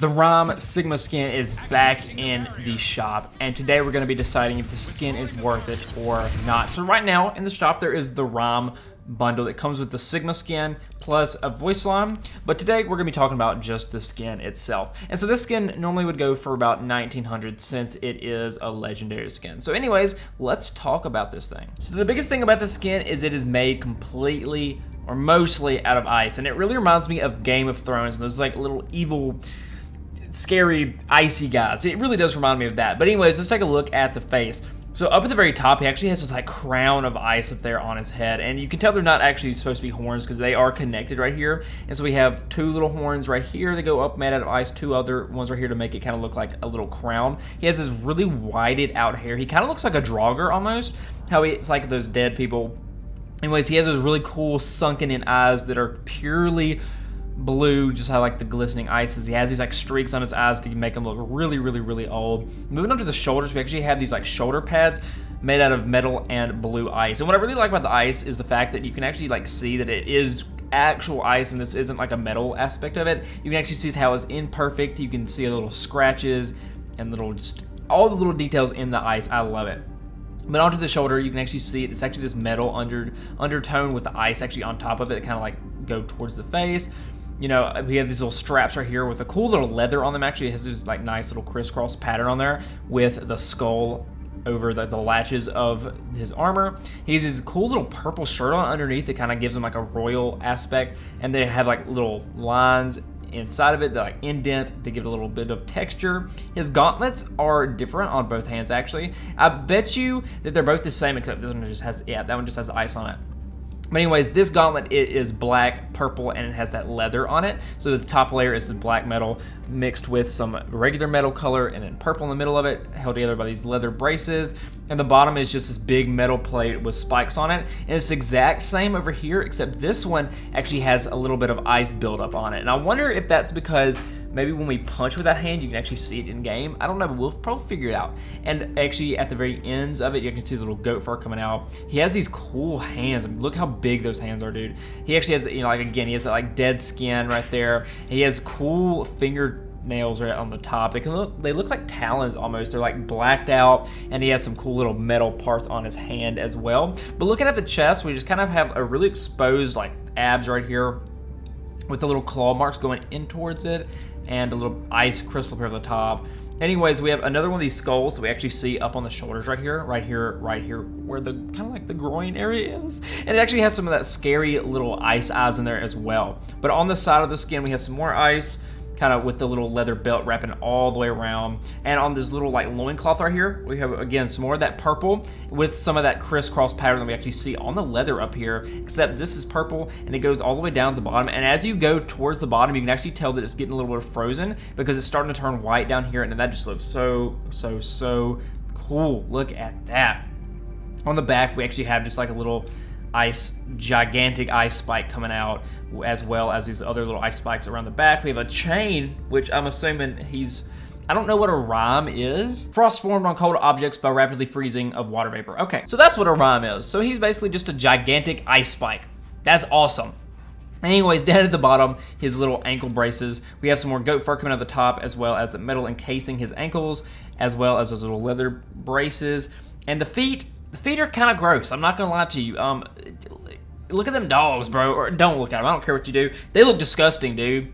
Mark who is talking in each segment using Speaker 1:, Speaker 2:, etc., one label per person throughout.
Speaker 1: The Rime Sigma skin is back in the shop, and today we're going to be deciding if the skin is worth it or not. So right now in the shop there is the Rime bundle that comes with the Sigma skin plus a voice line, but today we're going to be talking about just the skin itself. And so this skin normally would go for about 1900 since it is a legendary skin. So anyways, let's talk about this thing. So the biggest thing about this skin is it is made completely or mostly out of ice, and it really reminds me of Game of Thrones and those like little evil scary icy guys. It really does remind me of that. But anyways, let's take a look at the face. So up at the very top, he actually has this like crown of ice up there on his head, and you can tell they're not actually supposed to be horns because they are connected right here. And so we have two little horns right here that go up made out of ice, two other ones right here to make it kind of look like a little crown. He has this really whited out hair. He kind of looks like a Draugr almost, how it's like those dead people. Anyways, he has those really cool sunken in eyes that are purely blue, just how like the glistening ice is. He has these like streaks on his eyes to make him look really old. Moving on to the shoulders, we actually have these like shoulder pads made out of metal and blue ice. And what I really like about the ice is the fact that you can actually like see that it is actual ice and this isn't like a metal aspect of it. You can actually see how it's imperfect. You can see little scratches and little just all the little details in the ice. I love it. But onto the shoulder, you can actually see it. It's actually this metal undertone with the ice actually on top of it, kind of like go towards the face. You know, we have these little straps right here with a cool little leather on them. Actually, it has this like nice little crisscross pattern on there with the skull over the latches of his armor. He has this cool little purple shirt on underneath that kind of gives him like a royal aspect. And they have like little lines inside of it that like indent to give it a little bit of texture. His gauntlets are different on both hands actually. I bet you that they're both the same except this one just has, that one just has ice on it. But anyways, this gauntlet, it is black, purple, and it has that leather on it. So the top layer is the black metal mixed with some regular metal color and then purple in the middle of it, held together by these leather braces. And the bottom is just this big metal plate with spikes on it. And it's the exact same over here, except this one actually has a little bit of ice buildup on it. And I wonder if that's because maybe when we punch with that hand, you can actually see it in game. I don't know, but we'll probably figure it out. And actually at the very ends of it, you can see the little goat fur coming out. He has these cool hands. I mean, look how big those hands are, dude. He actually has, you know, like again, he has that like dead skin right there. He has cool fingernails right on the top. They look like talons almost. They're like blacked out, and he has some cool little metal parts on his hand as well. But looking at the chest, we just kind of have a really exposed like abs right here with the little claw marks going in towards it, and a little ice crystal here at the top. Anyways, we have another one of these skulls that we actually see up on the shoulders right here, where the kind of like the groin area is. And it actually has some of that scary little ice eyes in there as well. But on the side of the skin, we have some more ice, kind of with the little leather belt wrapping all the way around. And on this little like loincloth right here, we have again some more of that purple with some of that crisscross pattern that we actually see on the leather up here, except this is purple and it goes all the way down to the bottom. And as you go towards the bottom, you can actually tell that it's getting a little bit frozen because it's starting to turn white down here, and that just looks so cool. Look at that. On the back, we actually have just like a little gigantic ice spike coming out, as well as these other little ice spikes around the back. We have a chain, which I'm assuming I don't know what a rime is. Frost formed on cold objects by rapidly freezing of water vapor. Okay, so that's what a rime is. So he's basically just a gigantic ice spike. That's awesome. Anyways, down at the bottom, his little ankle braces. We have some more goat fur coming out the top, as well as the metal encasing his ankles, as well as those little leather braces. And the feet are kind of gross. I'm not gonna lie to you. Look at them dogs, bro. Or don't look at them. I don't care what you do. They look disgusting, dude.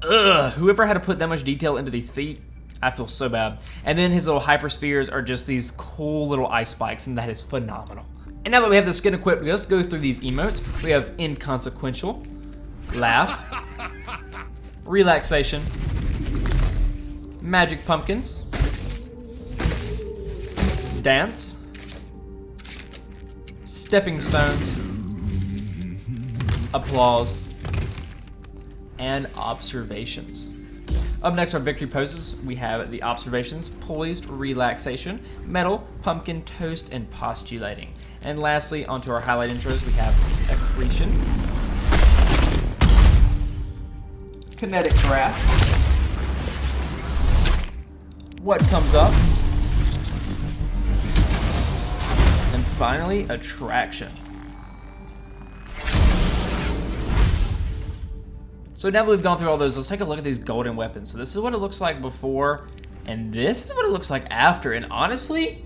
Speaker 1: Ugh. Whoever had to put that much detail into these feet, I feel so bad. And then his little hyperspheres are just these cool little ice spikes, and that is phenomenal. And now that we have the skin equipped, let's go through these emotes. We have inconsequential, laugh, relaxation, magic pumpkins, dance, stepping stones, applause, and observations. Up next are victory poses. We have the observations, poised, relaxation, metal, pumpkin, toast, and postulating. And lastly, onto our highlight intros, we have accretion, kinetic grasp, what comes up, and finally, attraction. So now that we've gone through all those, let's take a look at these golden weapons. So this is what it looks like before, and this is what it looks like after. And honestly,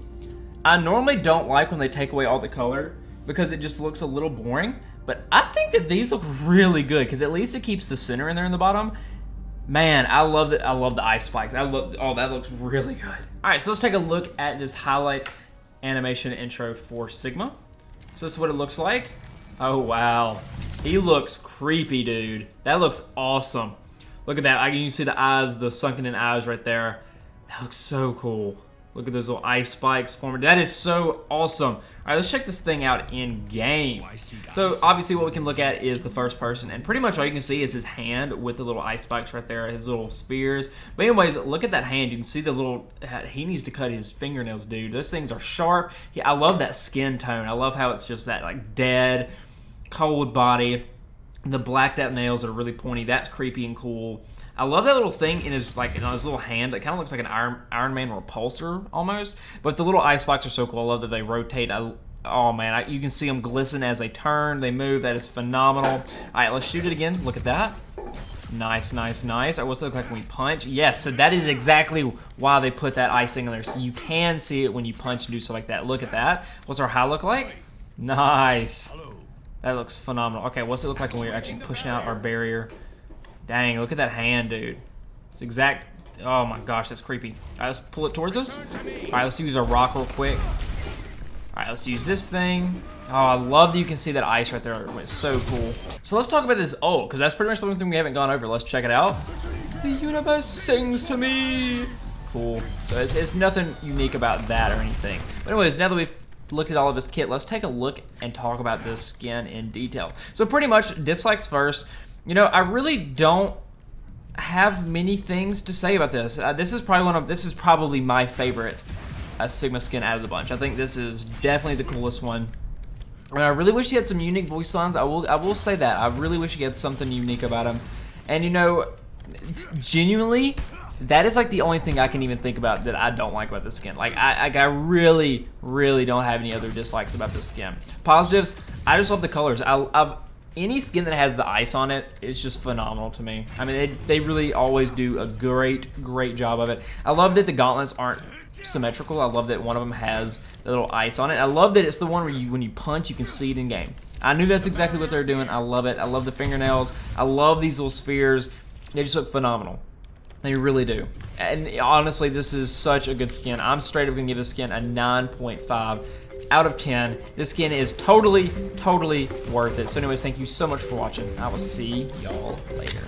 Speaker 1: I normally don't like when they take away all the color because it just looks a little boring. But I think that these look really good because at least it keeps the center in there in the bottom. Man, I love it. I love the ice spikes. Oh, that looks really good. All right, so let's take a look at this highlight animation intro for Sigma. So this is what it looks like. Oh, wow. He looks creepy, dude. That looks awesome. Look at that. You can see the eyes, the sunken in eyes right there. That looks so cool. Look at those little ice spikes forming. That is so awesome. All right, let's check this thing out in game. So obviously what we can look at is the first person, and pretty much all you can see is his hand with the little ice spikes right there, his little spheres. But anyways, look at that hand. You can see the little, he needs to cut his fingernails, dude. Those things are sharp. I love that skin tone. I love how it's just that like dead, cold body. The blacked out nails are really pointy. That's creepy and cool. I love that little thing in his little hand. It kind of looks like an Iron Man repulsor almost. But the little ice spikes are so cool. I love that they rotate. Oh man, you can see them glisten as they turn, they move. That is phenomenal. All right, let's shoot it again. Look at that. Nice, nice, nice. What's it look like when we punch? Yes, so that is exactly why they put that icing in there. So you can see it when you punch and do stuff like that. Look at that. What's our high look like? Nice. That looks phenomenal. Okay, what's it look like when we're actually pushing out our barrier? Dang, look at that hand, dude. It's exact. Oh my gosh, that's creepy. All right, let's pull it towards us. All right, let's use our rock real quick. All right, let's use this thing. Oh, I love that you can see that ice right there. It's so cool. So let's talk about this ult, because that's pretty much the only thing we haven't gone over. Let's check it out. The universe sings to me. Cool. So it's nothing unique about that or anything. But anyways, now that we've looked at all of his kit, let's take a look and talk about this skin in detail. So pretty much, dislikes first. You know, I really don't have many things to say about this. This is probably my favorite Sigma skin out of the bunch. I think this is definitely the coolest one. And I really wish he had some unique voice lines. I will say that. I really wish he had something unique about him. And you know, genuinely, that is like the only thing I can even think about that I don't like about this skin. Like I really, really don't have any other dislikes about this skin. Positives, I just love the colors. Any skin that has the ice on it is just phenomenal to me. I mean, they really always do a great job of it. I love that the gauntlets aren't symmetrical. I love that one of them has the little ice on it. I love that it's the one where when you punch, you can see it in game. I knew that's exactly what they're doing. I love it. I love the fingernails. I love these little spheres. They just look phenomenal. They really do. And honestly, this is such a good skin. I'm straight up gonna give this skin a 9.5 out of 10. This skin is totally worth it. So anyways, thank you so much for watching. I will see y'all later.